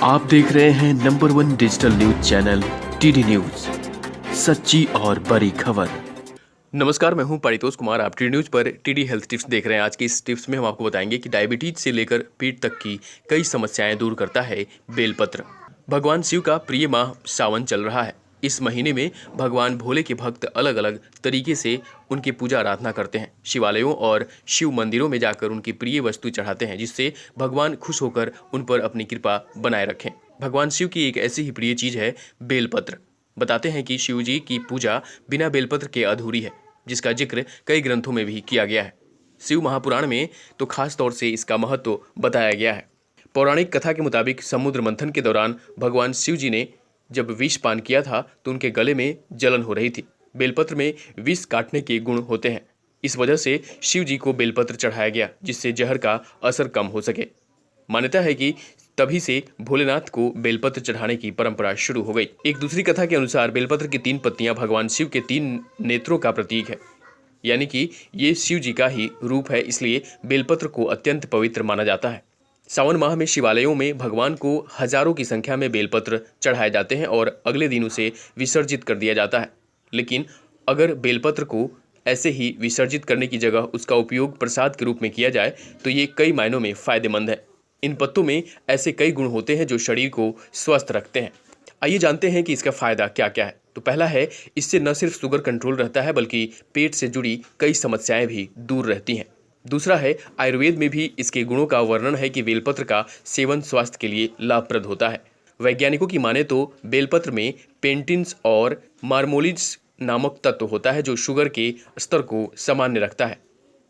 आप देख रहे हैं number 1 digital news channel TD news, सच्ची और बड़ी खबर। नमस्कार, मैं हूं परितोष कुमार। आप टीडी न्यूज पर टीडी हेल्थ टिप्स देख रहे हैं। आज की इस टिप्स में हम आपको बताएंगे कि डायबिटीज से लेकर पेट तक की कई समस्याएं दूर करता है बेलपत्र। भगवान शिव का प्रिय माह सावन चल रहा है। इस महीने में भगवान भोले के भक्त अलग अलग तरीके से उनकी पूजा आराधना करते हैं। शिवालयों और शिव मंदिरों में जाकर उनकी प्रिय वस्तु चढ़ाते हैं, जिससे भगवान खुश होकर उन पर अपनी कृपा बनाए रखें। भगवान शिव की एक ऐसी ही प्रिय चीज है बेलपत्र। बताते हैं कि शिव जी की पूजा बिना बेलपत्र के अधूरी है, जिसका जिक्र कई ग्रंथों में भी किया गया है। शिव महापुराण में तो खास तौर से इसका महत्व बताया गया है। पौराणिक कथा के मुताबिक समुद्र मंथन के दौरान भगवान शिव जी ने जब विष पान किया था तो उनके गले में जलन हो रही थी। बेलपत्र में विष काटने के गुण होते हैं। इस वजह से शिव जी को बेलपत्र चढ़ाया गया, जिससे जहर का असर कम हो सके। मान्यता है कि तभी से भोलेनाथ को बेलपत्र चढ़ाने की परंपरा शुरू हो गई। एक दूसरी कथा के अनुसार बेलपत्र की 3 पत्तियां भगवान शिव के 3 नेत्रों का प्रतीक है, यानी कि ये शिव जी का ही रूप है, इसलिए बेलपत्र को अत्यंत पवित्र माना जाता है। सावन माह में शिवालयों में भगवान को हजारों की संख्या में बेलपत्र चढ़ाए जाते हैं और अगले दिन उसे विसर्जित कर दिया जाता है। लेकिन अगर बेलपत्र को ऐसे ही विसर्जित करने की जगह उसका उपयोग प्रसाद के रूप में किया जाए तो ये कई मायनों में फायदेमंद है। इन पत्तों में ऐसे कई गुण होते हैं जो शरीर को स्वस्थ रखते हैं। आइए जानते हैं कि इसका फायदा क्या क्या है। तो पहला है, इससे न सिर्फ शुगर कंट्रोल रहता है बल्कि पेट से जुड़ी कई समस्याएं भी दूर रहती हैं। दूसरा है, आयुर्वेद में भी इसके गुणों का वर्णन है कि बेलपत्र का सेवन स्वास्थ्य के लिए लाभप्रद होता है। वैज्ञानिकों की माने तो बेलपत्र में पेंटिन्स और मार्मोलिड्स नामक तत्व होता है जो शुगर के स्तर को सामान्य रखता है।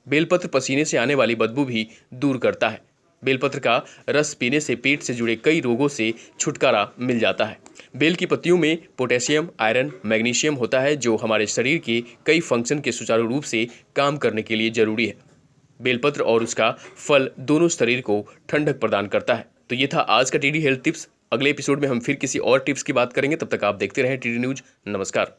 बेलपत्र पसीने से आने वाली बदबू भी दूर करता है। बेलपत्र का रस पीने से पेट से जुड़े कई रोगों से छुटकारा मिल जाता है। बेल की पत्तियों में पोटेशियम, आयरन, मैग्नीशियम होता है जो हमारे शरीर के कई फंक्शन के सुचारू रूप से काम करने के लिए जरूरी है। बेलपत्र और उसका फल दोनों शरीर को ठंडक प्रदान करता है। तो ये था आज का टीडी हेल्थ टिप्स। अगले एपिसोड में हम फिर किसी और टिप्स की बात करेंगे। तब तक आप देखते रहें टीडी न्यूज। नमस्कार।